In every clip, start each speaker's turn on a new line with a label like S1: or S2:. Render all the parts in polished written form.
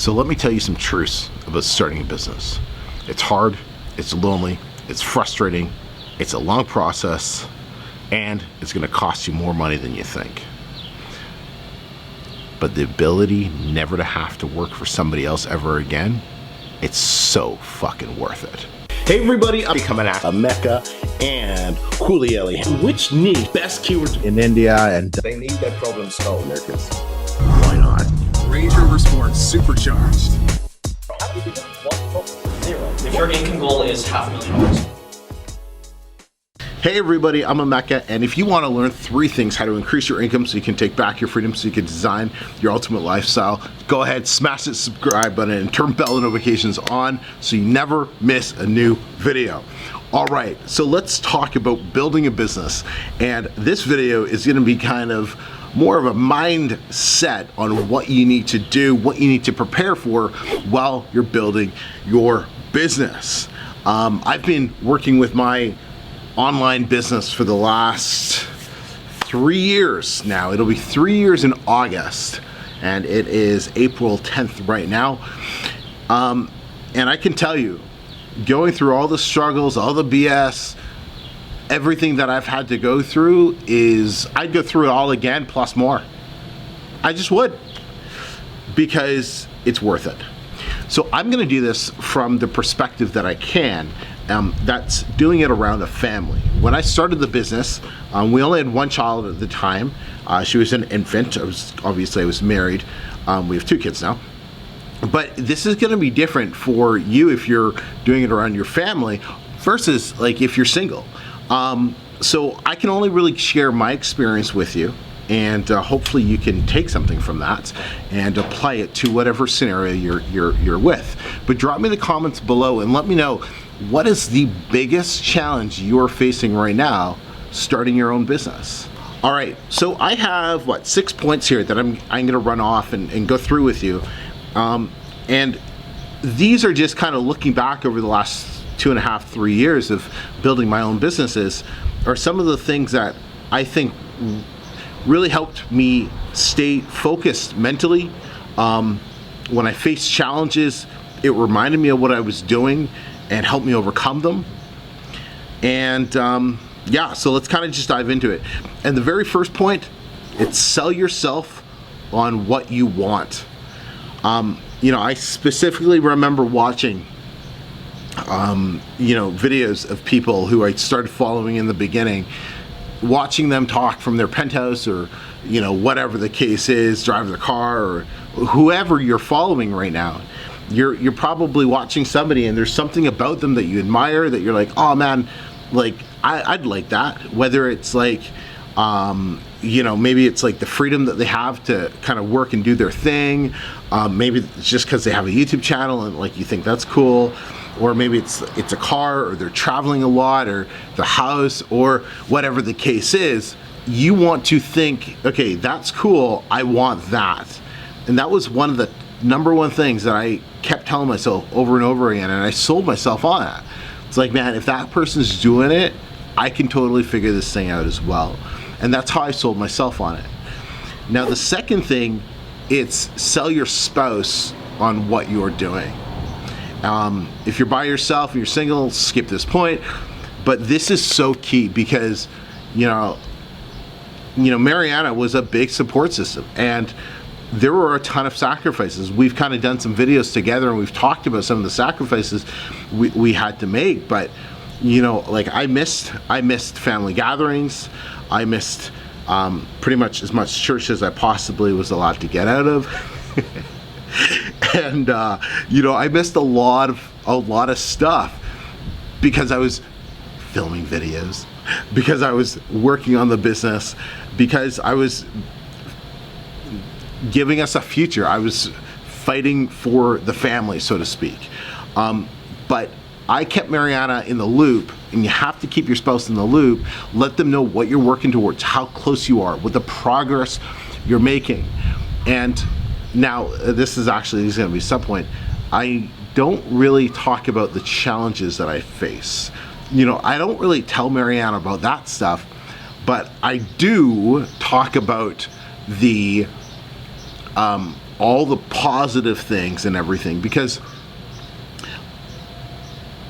S1: So let me tell you some truths about starting a business. It's hard, it's lonely, it's frustrating, it's a long process, and it's going to cost you more money than you think. But the ability never to have to work for somebody else ever again, it's so fucking worth it. Hey everybody, I'm coming at Mecca and Kulieli, which need best keywords in India, and they need that problem solved there, because why not?
S2: Range Rover Sport supercharged.
S3: If your income goal is $500,000.
S1: Hey everybody, I'm Mecca, and if you want to learn 3 things how to increase your income so you can take back your freedom, so you can design your ultimate lifestyle, go ahead, smash that subscribe button and turn bell notifications on so you never miss a new video. Alright, so let's talk about building a business, and this video is going to be kind of more of a mindset on what you need to do, what you need to prepare for while you're building your business. I've been working with my online business for the last 3 years now. It'll be 3 years in August, and it is April 10th right now. And I can tell you, going through all the struggles, all the BS, everything that I've had to go through is, I'd go through it all again plus more. I just would, because it's worth it. So I'm gonna do this from the perspective that I can, that's doing it around a family. When I started the business, we only had 1 child at the time. She was an infant. Obviously I was married. We have 2 kids now. But this is gonna be different for you if you're doing it around your family versus like if you're single. So I can only really share my experience with you, and hopefully you can take something from that and apply it to whatever scenario you're with. But drop me in the comments below and let me know, what is the biggest challenge you're facing right now starting your own business? All right, so I have 6 points here that I'm gonna run off and go through with you. And these are just kind of looking back over the last 2.5, 3 years of building my own businesses, are some of the things that I think really helped me stay focused mentally. When I faced challenges, it reminded me of what I was doing and helped me overcome them. And yeah, so let's kind of just dive into it. And the very first point, it's sell yourself on what you want. You know, I specifically remember watching you know, videos of people who I started following in the beginning, watching them talk from their penthouse, or you know, whatever the case is, drive the car, or whoever you're following right now. You're probably watching somebody and there's something about them that you admire, that you're like, oh man, like I'd like that. Whether it's like you know, maybe it's like the freedom that they have to kind of work and do their thing. Maybe it's just because they have a YouTube channel and like you think that's cool. Or maybe it's a car, or they're traveling a lot, or the house, or whatever the case is. You want to think, okay, that's cool, I want that. And that was one of the #1 things that I kept telling myself over and over again, and I sold myself on that. It's like, man, if that person's doing it, I can totally figure this thing out as well. And that's how I sold myself on it. Now the second thing, it's sell your spouse on what you're doing. If you're by yourself and you're single, skip this point. But this is so key, because you know, Mariana was a big support system, and there were a ton of sacrifices. We've kind of done some videos together and we've talked about some of the sacrifices we had to make. But you know, like I missed family gatherings. I missed pretty much as much church as I possibly was allowed to get out of. And you know, I missed a lot of stuff because I was filming videos, because I was working on the business, because I was giving us a future. I was fighting for the family, so to speak. But I kept Mariana in the loop, and you have to keep your spouse in the loop. Let them know what you're working towards, how close you are, what the progress you're making. And now, this is going to be a sub point. I don't really talk about the challenges that I face. You know, I don't really tell Mariana about that stuff, but I do talk about the all the positive things and everything, because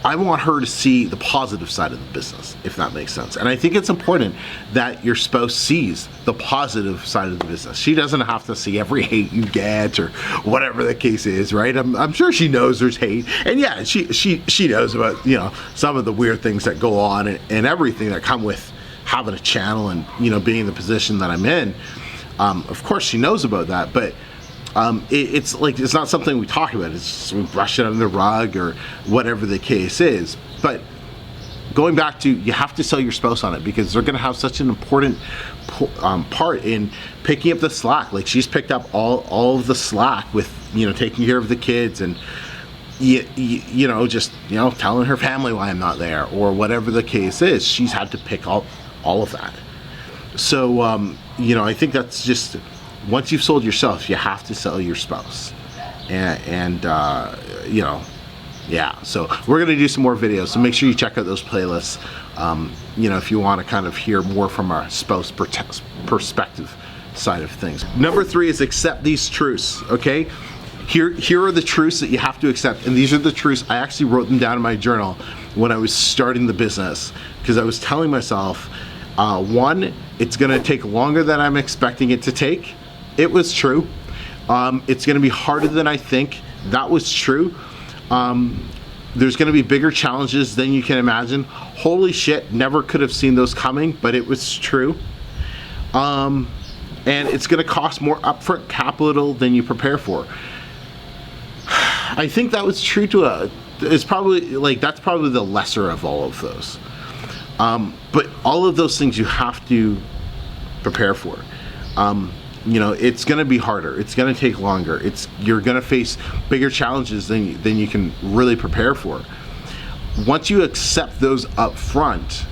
S1: I want her to see the positive side of the business, if that makes sense. And I think it's important that your spouse sees the positive side of the business. She doesn't have to see every hate you get or whatever the case is, right? I'm sure she knows there's hate. And yeah, she knows about, you know, some of the weird things that go on and everything that come with having a channel and, you know, being in the position that I'm in. Of course she knows about that, but it's like, it's not something we talk about. It's just, we brush it under the rug or whatever the case is. But going back to, you have to sell your spouse on it, because they're going to have such an important part in picking up the slack. Like, she's picked up all of the slack with, you know, taking care of the kids and you know, just, you know, telling her family why I'm not there or whatever the case is. She's had to pick up all of that. So you know, I think that's just, once you've sold yourself, you have to sell your spouse. And you know, yeah, so we're gonna do some more videos, so make sure you check out those playlists, you know, if you want to kind of hear more from our spouse perspective side of things. Number 3 is accept these truths. Okay, here are the truths that you have to accept, and these are the truths. I actually wrote them down in my journal when I was starting the business, because I was telling myself, 1, it's gonna take longer than I'm expecting it to take. It was true. It's gonna be harder than I think. That was true. There's gonna be bigger challenges than you can imagine. Holy shit, never could have seen those coming, but it was true. And it's gonna cost more upfront capital than you prepare for. I think that was true to it's probably, like, that's probably the lesser of all of those. But all of those things you have to prepare for. You know, it's going to be harder. It's going to take longer. You're going to face bigger challenges than you can really prepare for. Once you accept those up front,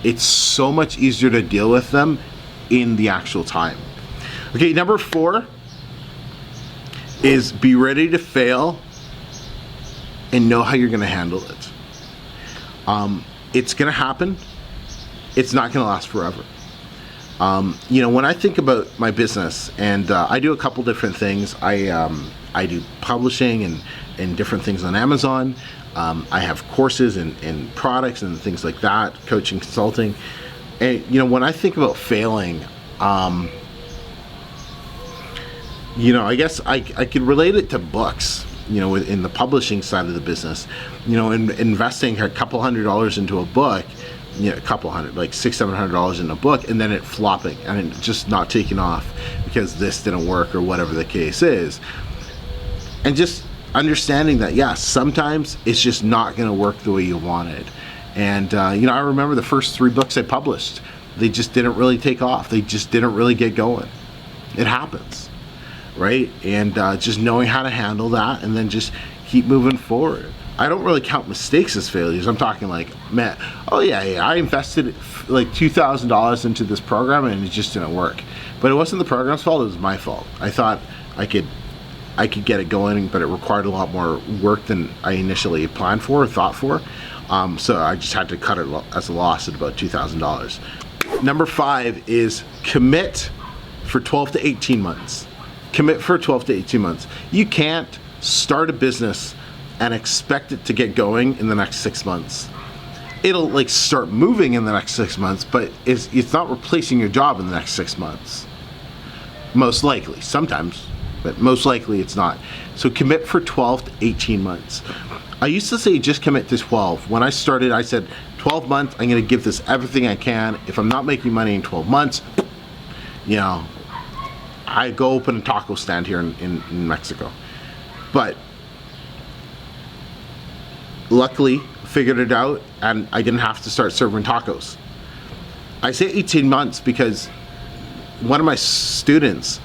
S1: it's so much easier to deal with them in the actual time. Okay, number 4 is be ready to fail and know how you're going to handle it. It's going to happen. It's not going to last forever. You know, when I think about my business, and I do a couple different things. I do publishing and different things on Amazon. I have courses and products and things like that, coaching, consulting. And, you know, when I think about failing, you know, I guess I could relate it to books, you know, in the publishing side of the business. You know, investing a couple $100 into a book, you know, a couple hundred, like $600-700 in a book, and then it flopping and it just not taking off because this didn't work or whatever the case is. And just understanding that, yeah, sometimes it's just not going to work the way you wanted. And you know, I remember the first 3 books I published, they just didn't really take off. They just didn't really get going. It happens, right? And just knowing how to handle that and then just keep moving forward. I don't really count mistakes as failures. I'm talking like, man, oh yeah, I invested like $2,000 into this program and it just didn't work. But it wasn't the program's fault, it was my fault. I thought I could get it going, but it required a lot more work than I initially planned for or thought for. So I just had to cut it as a loss at about $2,000. Number 5 is commit for 12 to 18 months. Commit for 12 to 18 months. You can't start a business and expect it to get going in the next 6 months. It'll like start moving in the next 6 months, but it's not replacing your job in the next 6 months. Most likely, sometimes, but most likely it's not. So commit for 12 to 18 months. I used to say just commit to 12. When I started, I said 12 months, I'm gonna give this everything I can. If I'm not making money in 12 months, you know, I go open a taco stand here in Mexico. But luckily, figured it out, and I didn't have to start serving tacos. I say 18 months because one of my students,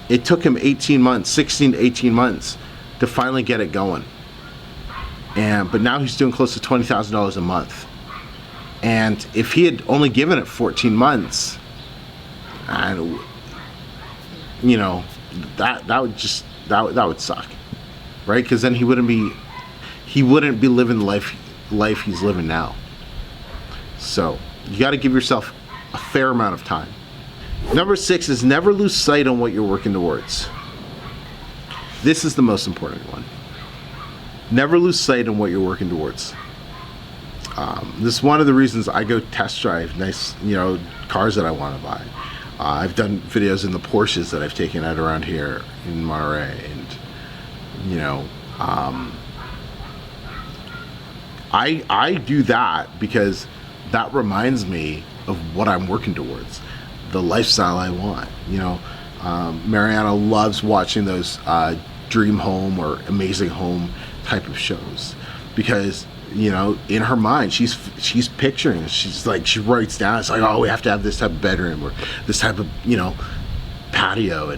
S1: it took him 18 months, 16 to 18 months to finally get it going. But now he's doing close to $20,000 a month. And if he had only given it 14 months, and you know, that would suck, right? Because then he wouldn't be living the life he's living now. So you got to give yourself a fair amount of time. Number 6 is never lose sight on what you're working towards. this is the most important one. Never lose sight on what you're working towards. This is one of the reasons I go test drive nice, cars that I want to buy. I've done videos in the Porsches that I've taken out around here in Monterey, and I do that because that reminds me of what I'm working towards, the lifestyle I want. Mariana loves watching those dream home or amazing home type of shows because in her mind she's picturing, she writes down, it's like, oh, we have to have this type of bedroom or this type of patio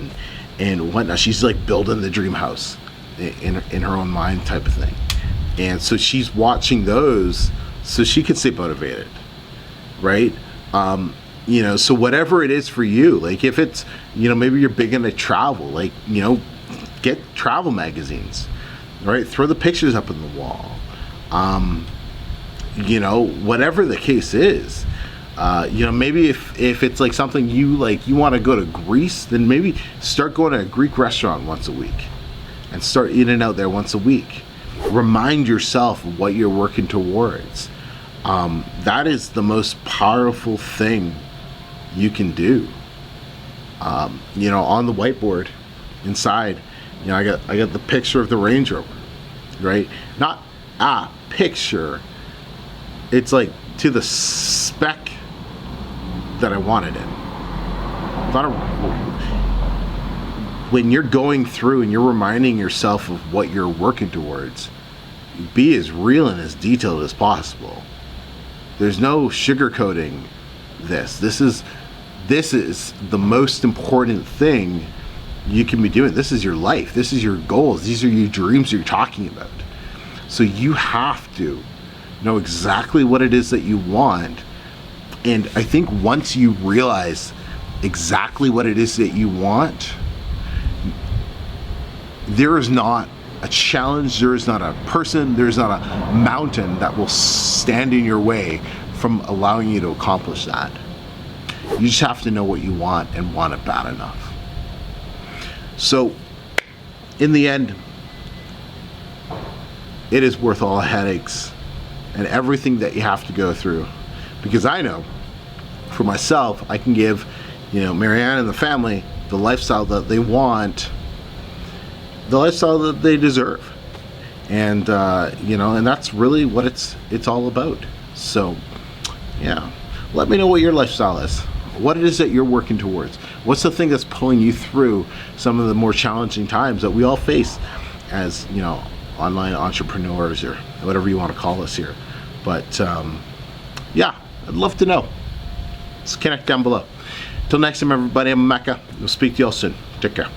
S1: and whatnot. She's like building the dream house in her own mind type of thing, and so she's watching those so she can stay motivated, right? So whatever it is for you, like if it's maybe you're big into travel, like get travel magazines, right? Throw the pictures up on the wall. Whatever the case is, maybe if it's like something you want to go to Greece, then maybe start going to a Greek restaurant once a week and start eating out there once a week. Remind yourself of what you're working towards. That is the most powerful thing you can do. On the whiteboard inside, I got the picture of the Range Rover, right? Not a picture, it's like to the spec that I wanted it. When you're going through and you're reminding yourself of what you're working towards, be as real and as detailed as possible. There's no sugarcoating this. This is the most important thing you can be doing. This is your life. This is your goals. These are your dreams you're talking about. So you have to know exactly what it is that you want. And I think once you realize exactly what it is that you want, there is not a challenge, there is not a person, there is not a mountain that will stand in your way from allowing you to accomplish that. You just have to know what you want and want it bad enough. So, in the end, it is worth all the headaches and everything that you have to go through. Because I know, for myself, I can give, Marianne and the family the lifestyle that they want, the lifestyle that they deserve. And, and that's really what it's all about. So, yeah. Let me know what your lifestyle is. What it is that you're working towards. What's the thing that's pulling you through some of the more challenging times that we all face as, online entrepreneurs or whatever you want to call us here. But, yeah, I'd love to know. Let's connect down below. Till next time, everybody, I'm Mecca. We'll speak to y'all soon. Take care.